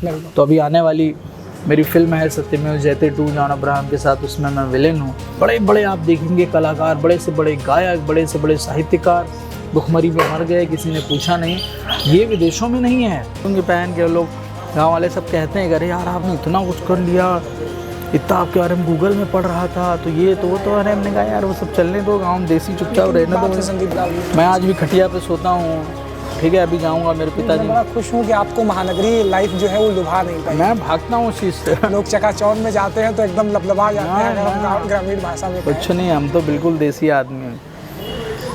तो अभी आने वाली मेरी फिल्म है सत्यमेव जयते 2 जॉन अब्राहम के साथ, उसमें मैं विलेन हूँ। बड़े बड़े आप देखेंगे कलाकार, बड़े से बड़े गायक, बड़े से बड़े साहित्यकार भुखमरी में मर गए, किसी ने पूछा नहीं। ये विदेशों में नहीं है। क्योंकि पहन के लोग गाँव वाले सब कहते हैं अरे यार आपने इतना कुछ कर लिया, इतना आपके बारे में गूगल में पढ़ रहा था, तो ये तो वो तो। अरे हमने कहा यार वो सब चलने दो, गाँव देसी चुपचाप रहने दो। संदीप लाल, मैं आज भी खटिया पे सोता हूँ, ठीक है, अभी जाऊँगा मेरे पिताजी। मैं बड़ा खुश हूँ कि आपको महानगरी लाइफ जो है वो लुभा नहीं पाई। मैं भागता हूँ उस चीज़ से। लोग चकाचौंध में जाते हैं तो एकदम लबलबा जाते हैं, अगर हम ग्रामीण भाषा में कुछ नहीं, हम तो बिल्कुल देसी आदमी हैं।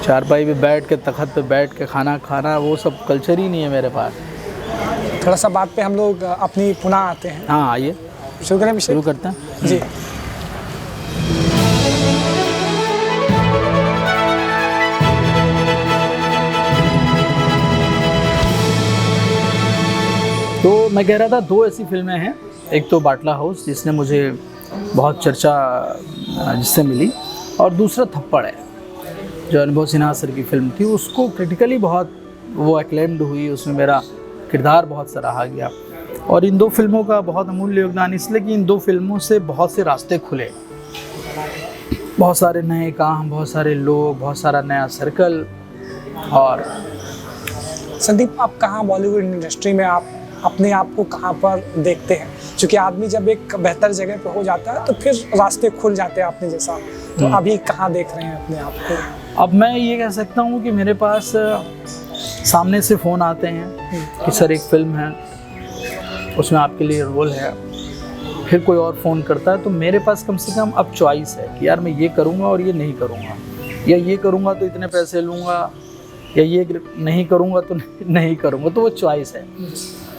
चारपाई पे बैठ के, तखत पे बैठ के खाना खाना, वो सब कल्चर ही नहीं है मेरे पास। थोड़ा सा बात पे हम लोग अपनी पुनः आते हैं। हाँ आइए, शुरू करें, शुरू करते हैं जी। तो मैं कह रहा था 2 ऐसी फिल्में हैं। एक तो बाटला हाउस जिसने मुझे बहुत चर्चा जिससे मिली, और दूसरा थप्पड़ है जो अनुभव सिन्हा सर की फिल्म थी। उसको क्रिटिकली बहुत वो एक्लेम्ड हुई, उसमें मेरा किरदार बहुत सराहा गया। और इन 2 फिल्मों का बहुत अमूल्य योगदान इसलिए कि इन 2 फिल्मों से बहुत से रास्ते खुले, बहुत सारे नए काम, बहुत सारे लोग, बहुत सारा नया सर्कल। और संदीप, आप कहाँ बॉलीवुड इंडस्ट्री में आप अपने आप को कहाँ पर देखते हैं? क्योंकि आदमी जब एक बेहतर जगह पर हो जाता है तो फिर रास्ते खुल जाते हैं आपने जैसा, तो अभी कहाँ देख रहे हैं अपने आप को? अब मैं ये कह सकता हूँ कि मेरे पास सामने से फ़ोन आते हैं कि सर एक फ़िल्म है, उसमें आपके लिए रोल है। फिर कोई और फ़ोन करता है, तो मेरे पास कम से कम अब चॉइस है कि यार मैं ये करूँगा और ये नहीं करूँगा, या ये करूँगा तो इतने पैसे लूँगा, या ये नहीं करूँगा तो नहीं करूँगा। तो वो चॉइस है।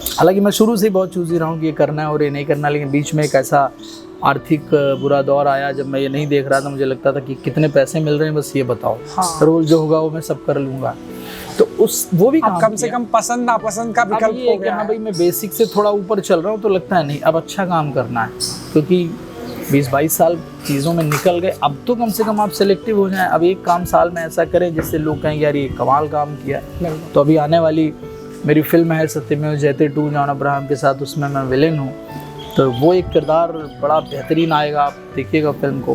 हालांकि मैं शुरू से ही बहुत चूज़ी रहा हूँ कि ये करना है और ये नहीं करना, लेकिन बीच में एक ऐसा आर्थिक बुरा दौर आया जब मैं ये नहीं देख रहा था। मुझे लगता था कि कितने पैसे मिल रहे हैं बस ये बताओ, हाँ। रोल जो होगा वो मैं सब कर लूँगा। तो वो भी कम से कम पसंद नापसंद का विकल्प हो गया। हाँ भाई, मैं बेसिक से थोड़ा ऊपर चल रहा हूँ तो लगता है नहीं अब अच्छा काम करना है, क्योंकि 20-22 साल चीज़ों में निकल गए। अब तो कम से कम आप सेलेक्टिव हो जाएं। अब एक काम साल में ऐसा करें जिससे लोग कहें यार ये कमाल काम किया। तो अभी आने वाली मेरी फिल्म है सत्यमेव जयते 2 जॉन अब्राहम के साथ, उसमें मैं विलेन हूँ। तो वो एक किरदार बड़ा बेहतरीन आएगा, आप देखिएगा फिल्म को,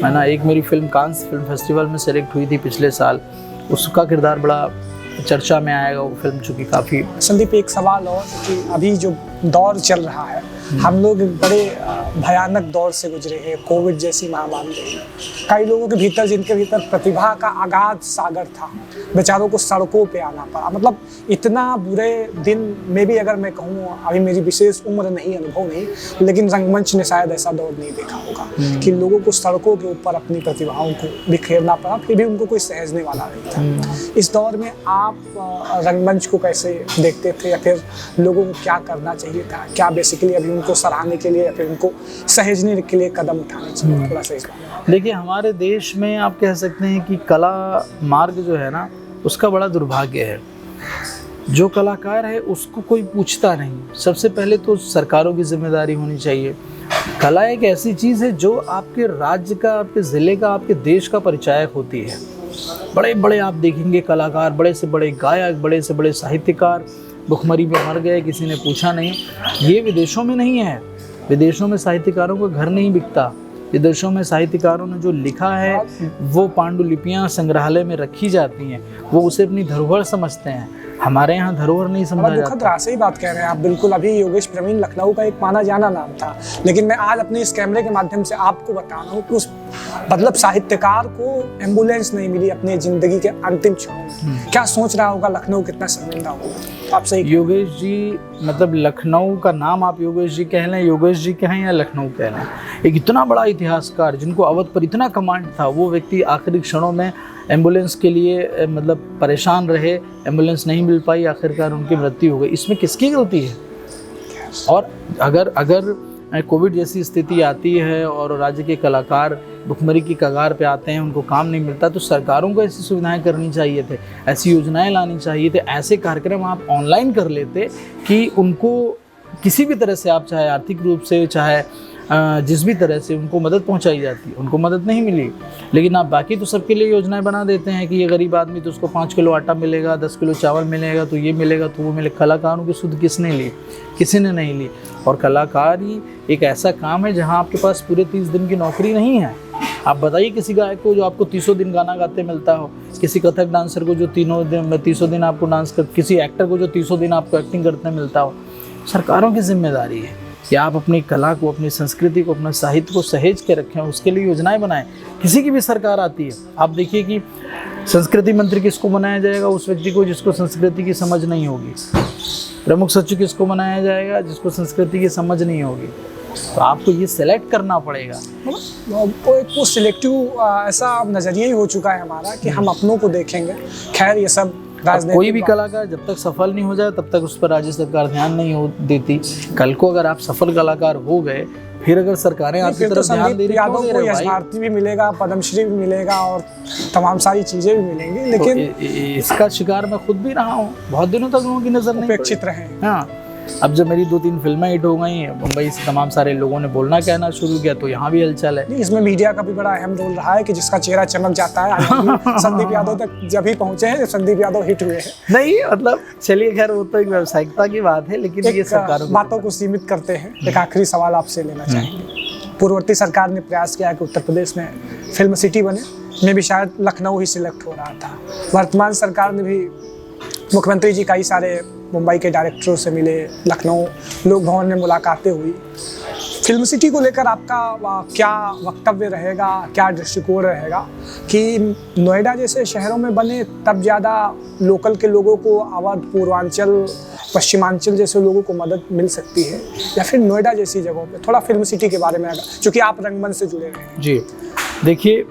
है ना। एक मेरी फिल्म कांस फिल्म फेस्टिवल में सेलेक्ट हुई थी पिछले साल, उसका किरदार बड़ा चर्चा में आएगा वो फिल्म, चूँकि काफ़ी। संदीप, एक सवाल और कि अभी जो दौर चल रहा है, हम लोग बड़े भयानक दौर से गुजरे हैं, कोविड जैसी महामारी। कई लोगों के भीतर, जिनके भीतर प्रतिभा का अगाध सागर था, बेचारों को सड़कों पे आना पड़ा। मतलब इतना बुरे दिन में भी, अगर मैं कहूँ, अभी मेरी विशेष उम्र नहीं, अनुभव नहीं, लेकिन रंगमंच ने शायद ऐसा दौर नहीं देखा होगा कि लोगों को सड़कों के ऊपर अपनी प्रतिभाओं को बिखेरना पड़ा, फिर भी उनको कोई सहेजने वाला नहीं था। इस दौर में आप रंगमंच को कैसे देखते थे, या फिर लोगों को क्या करना चाहिए था? क्या बेसिकली अभी उनको सराहने के लिए या फिर उनको सहेजने के लिए कदम उठाने चाहिए? थोड़ा सा इस बात। देखिए, हमारे देश में आप कह सकते हैं कि कला मार्ग जो है ना, उसका बड़ा दुर्भाग्य है। जो कलाकार है उसको कोई पूछता नहीं। सबसे पहले तो सरकारों की जिम्मेदारी होनी चाहिए। कला एक ऐसी चीज़ है जो आपके राज्य का, आपके ज़िले का, आपके देश का परिचायक होती है। बड़े बड़े आप देखेंगे कलाकार, बड़े से बड़े गायक, बड़े से बड़े साहित्यकार भुखमरी में मर गए, किसी ने पूछा नहीं। ये विदेशों में नहीं है। विदेशों में साहित्यकारों का घर नहीं बिकता। विदेशों में साहित्यकारों ने जो लिखा है वो पांडुलिपियाँ संग्रहालय में रखी जाती हैं, वो उसे अपनी धरोहर समझते हैं। हमारे यहाँ धरोहर नहीं समझा जाता। सही बात कह रहे हैं आप, बिल्कुल। अभी योगेश प्रवीण लखनऊ का एक माना जाना नाम था, लेकिन मैं आज अपने इस कैमरे के माध्यम से आपको बता रहा हूँ कि उस मतलब साहित्यकार को एम्बुलेंस नहीं मिली अपने जिंदगी के अंतिम क्षणों में। क्या सोच रहा होगा लखनऊ, कितना शर्मिंदा होगा? आप सही। योगेश जी, मतलब लखनऊ का नाम आप योगेश जी कह लें, योगेश जी कहें या लखनऊ कह लें, एक इतना बड़ा इतिहासकार जिनको अवध पर इतना कमांड था, वो व्यक्ति आखिरी क्षणों में एम्बुलेंस के लिए मतलब परेशान रहे, एम्बुलेंस नहीं मिल पाई, आखिरकार उनकी मृत्यु हो गई। इसमें किसकी गलती है? और अगर कोविड जैसी स्थिति आती है और राज्य के कलाकार भुखमरी की कगार पे आते हैं, उनको काम नहीं मिलता, तो सरकारों को ऐसी सुविधाएं करनी चाहिए थे, ऐसी योजनाएं लानी चाहिए थे, ऐसे कार्यक्रम आप ऑनलाइन कर लेते कि उनको किसी भी तरह से आप, चाहे आर्थिक रूप से, चाहे जिस भी तरह से उनको मदद पहुंचाई जाती है उनको मदद नहीं मिली। लेकिन आप बाकी तो सबके लिए योजनाएं बना देते हैं कि ये गरीब आदमी तो उसको 5 किलो आटा मिलेगा, 10 किलो चावल मिलेगा, तो ये मिलेगा तो वो मिलेगा। कलाकारों की सुध किसने ली? किसी ने नहीं ली। और कलाकारी एक ऐसा काम है जहाँ आपके पास पूरे 30 दिन की नौकरी नहीं है। आप बताइए किसी गायक को जो आपको 30 दिन गाना गाते मिलता हो, किसी कथक डांसर को जो 300 दिन आपको डांस कर, किसी एक्टर को जो 300 दिन आपको एक्टिंग करते मिलता हो। सरकारों की जिम्मेदारी है कि आप अपनी कला को, अपनी संस्कृति को, अपना साहित्य को सहेज के रखें, उसके लिए योजनाएं बनाएं। किसी की भी सरकार आती है, आप देखिए कि संस्कृति मंत्री किसको बनाया जाएगा? उस व्यक्ति को जिसको संस्कृति की समझ नहीं होगी। प्रमुख सचिव किसको बनाया जाएगा? जिसको संस्कृति की समझ नहीं होगी। तो आपको ये सेलेक्ट करना पड़ेगा। वो सिलेक्टिव ऐसा नज़रिया ही हो चुका है हमारा कि हम अपनों को देखेंगे। खैर ये सब कोई भी कलाकार जब तक सफल नहीं हो जाए तब तक उस पर राज्य सरकार ध्यान नहीं देती। कल को अगर आप सफल कलाकार हो गए, फिर अगर सरकारें आपकी तरफ ध्यान दे रही यादव को यश भारती भी मिलेगा, पद्मश्री भी मिलेगा और तमाम सारी चीजें भी मिलेंगी। लेकिन तो इसका शिकार मैं खुद भी रहा हूँ। बहुत दिनों तक लोगों की नजर नहीं उपेक्षित रहे। हाँ, अब जब मेरी 2-3 फिल्में हिट हो गई हैं, मुंबई से तमाम सारे लोगों ने बोलना कहना शुरू किया, तो यहाँ भी हलचल है। इसमें मीडिया का भी बड़ा अहम रोल रहा है कि जिसका चेहरा चमक जाता है। संदीप यादव तक जब ही पहुंचे हैं, जब संदीप यादव हिट हुए हैं। नहीं मतलब चलिए, खैर वो तो एक व्यावसायिकता की बात है, लेकिन ये सरकारों बातों को सीमित करते हैं। एक आखिरी सवाल आपसे लेना चाहेंगे। पूर्ववर्ती सरकार ने प्रयास किया कि उत्तर प्रदेश में फिल्म सिटी बने, में भी शायद लखनऊ ही सिलेक्ट हो रहा था। वर्तमान सरकार ने भी, मुख्यमंत्री जी कई सारे मुंबई के डायरेक्टरों से मिले, लखनऊ लोक भवन में मुलाकातें हुई। फिल्म सिटी को लेकर आपका क्या वक्तव्य रहेगा, क्या दृष्टिकोण रहेगा कि नोएडा जैसे शहरों में बने तब ज़्यादा लोकल के लोगों को, अवध, पूर्वांचल, पश्चिमांचल जैसे लोगों को मदद मिल सकती है, या फिर नोएडा जैसी जगहों पे? थोड़ा फिल्म सिटी के बारे में, क्योंकि आप रंगमंच से जुड़े रहे हैं। जी देखिए,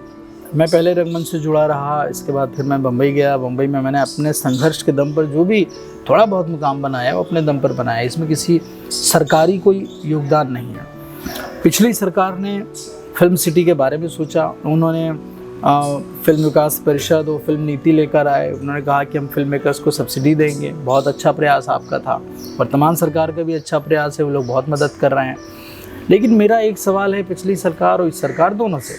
मैं पहले रंगमंच से जुड़ा रहा, इसके बाद फिर मैं बम्बई गया। बम्बई में मैंने अपने संघर्ष के दम पर जो भी थोड़ा बहुत मुकाम बनाया वो अपने दम पर बनाया। इसमें किसी सरकारी कोई योगदान नहीं है। पिछली सरकार ने फिल्म सिटी के बारे में सोचा। उन्होंने फिल्म विकास परिषद और फिल्म नीति लेकर आए। उन्होंने कहा कि हम फिल्म मेकर्स को सब्सिडी देंगे। बहुत अच्छा प्रयास आपका था। वर्तमान सरकार का भी अच्छा प्रयास है, वो लोग बहुत मदद कर रहे हैं। लेकिन मेरा एक सवाल है पिछली सरकार और इस सरकार दोनों से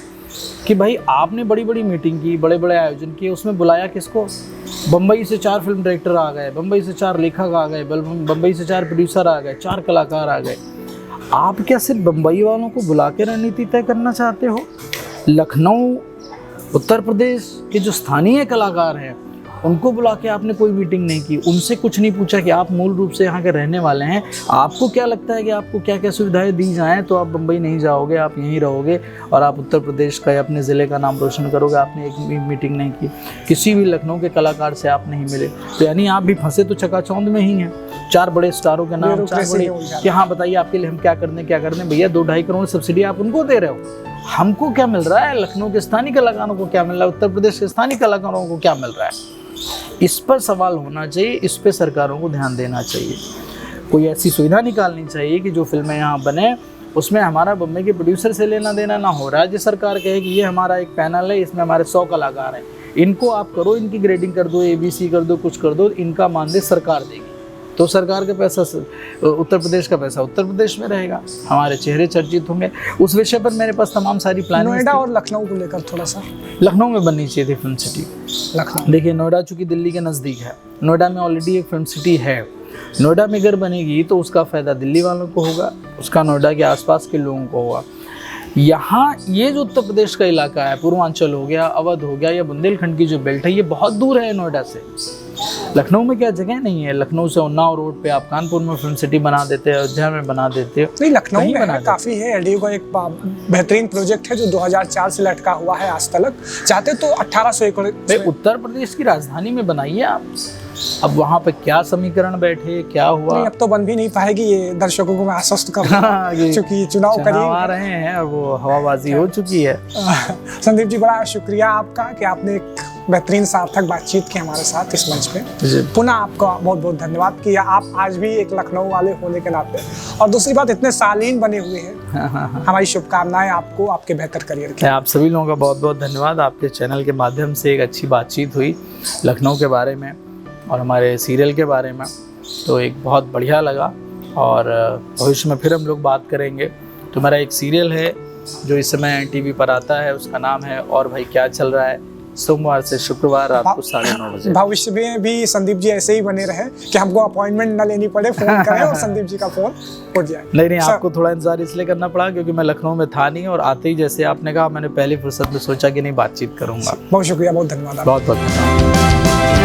कि भाई आपने बड़ी बड़ी मीटिंग की, बड़े बड़े आयोजन किए, उसमें बुलाया किसको? बम्बई से 4 फिल्म डायरेक्टर आ गए, बम्बई से 4 लेखक आ गए, बम्बई से 4 प्रोड्यूसर आ गए, 4 कलाकार आ गए। आप क्या सिर्फ बम्बई वालों को बुला के रणनीति तय करना चाहते हो? लखनऊ, उत्तर प्रदेश के जो स्थानीय कलाकार हैं उनको बुला के आपने कोई मीटिंग नहीं की, उनसे कुछ नहीं पूछा कि आप मूल रूप से यहाँ के रहने वाले हैं, आपको क्या लगता है कि आपको क्या क्या सुविधाएं दी जाएं तो आप बम्बई नहीं जाओगे, आप यहीं रहोगे और आप उत्तर प्रदेश का या अपने ज़िले का नाम रोशन करोगे। आपने एक भी मीटिंग नहीं की, किसी भी लखनऊ के कलाकार से आप नहीं मिले, तो यानी आप भी फंसे तो चकाचौंध में ही हैं। 4 बड़े स्टारों के नाम, 4 बड़े कि हाँ बताइए आपके लिए हम क्या कर दें, क्या कर दें। भैया 2-2.5 करोड़ सब्सिडी आप उनको दे रहे हो, हमको क्या मिल रहा है? लखनऊ के स्थानीय कलाकारों को क्या मिल रहा है? उत्तर प्रदेश के स्थानीय कलाकारों को क्या मिल रहा है? इस पर सवाल होना चाहिए, इस पे सरकारों को ध्यान देना चाहिए। कोई ऐसी सुविधा निकालनी चाहिए कि जो फिल्में यहाँ बने उसमें हमारा बम्बई के प्रोड्यूसर से लेना देना ना हो। राज्य सरकार कहे कि ये हमारा एक पैनल है, इसमें हमारे 100 कलाकार हैं, इनको आप करो, इनकी ग्रेडिंग कर दो, ABC कर दो, कुछ कर दो, इनका मानदेय सरकार देगी। तो सरकार का पैसा, उत्तर प्रदेश का पैसा उत्तर प्रदेश में रहेगा, हमारे चेहरे चर्चित होंगे। उस विषय पर मेरे पास तमाम सारी प्लानिंग। नोएडा और लखनऊ को लेकर थोड़ा सा, लखनऊ में बननी चाहिए थी फिल्म सिटी। लखनऊ देखिए, नोएडा चूँकि दिल्ली के नज़दीक है, नोएडा में ऑलरेडी एक फिल्म सिटी है। नोएडा में अगर बनेगी तो उसका फ़ायदा दिल्ली वालों को होगा, उसका नोएडा के आसपास के लोगों को होगा। यहाँ ये जो उत्तर प्रदेश का इलाका है, पूर्वांचल हो गया, अवध हो गया, या बुंदेलखंड की जो बेल्ट है, ये बहुत दूर है नोएडा से। लखनऊ में क्या जगह नहीं है? लखनऊ से उन्नाव रोड पे आप कानपुर में फिल्म सिटी बना देते हैं, अयोध्या में बना देते हो। नहीं, लखनऊ में काफ़ी है। एलडीओ का एक बेहतरीन प्रोजेक्ट है जो 2004 से लटका हुआ है आज तक। चाहते तो 1800 एकड़ उत्तर प्रदेश की राजधानी में बनाइए आप। अब वहाँ पे क्या समीकरण बैठे, क्या हुआ? नहीं, अब तो बन भी नहीं पाएगी। ये दर्शकों को मैं आश्वस्त कर रहा हूं, क्योंकि चुनाव करीब आ रहे हैं और वो हवाबाजी हो चुकी है। संदीप जी, बड़ा शुक्रिया आपका कि आपने एक बेहतरीन सार्थक बातचीत की हमारे साथ इस मंच पे। पुनः आपका बहुत बहुत धन्यवाद कि आप आज भी एक लखनऊ वाले होने के नाते, और दूसरी बात इतने सालीन बने हुए हैं। हमारी शुभकामनाएं आपको, आपके बेहतर करियर की। आप सभी लोगों का बहुत बहुत धन्यवाद। आपके चैनल के माध्यम से एक अच्छी बातचीत हुई लखनऊ के बारे में और हमारे सीरियल के बारे में, तो एक बहुत बढ़िया लगा। और भविष्य में फिर हम लोग बात करेंगे। तो मेरा एक सीरियल है जो इस समय टीवी पर आता है, उसका नाम है और भाई क्या चल रहा है, सोमवार से शुक्रवार रात को 9:30 बजे। भविष्य में भी संदीप जी ऐसे ही बने रहे कि हमको अपॉइंटमेंट ना लेनी पड़े, फोन करें और संदीप जी का फोन उठ जाए। नहीं, आपको थोड़ा इंतजार इसलिए करना पड़ा क्योंकि मैं लखनऊ में था नहीं, और आते ही जैसे आपने कहा मैंने पहली फुर्सत में सोचा कि नहीं बातचीत करूंगा। बहुत शुक्रिया, बहुत धन्यवाद। बहुत बहुत धन्यवाद।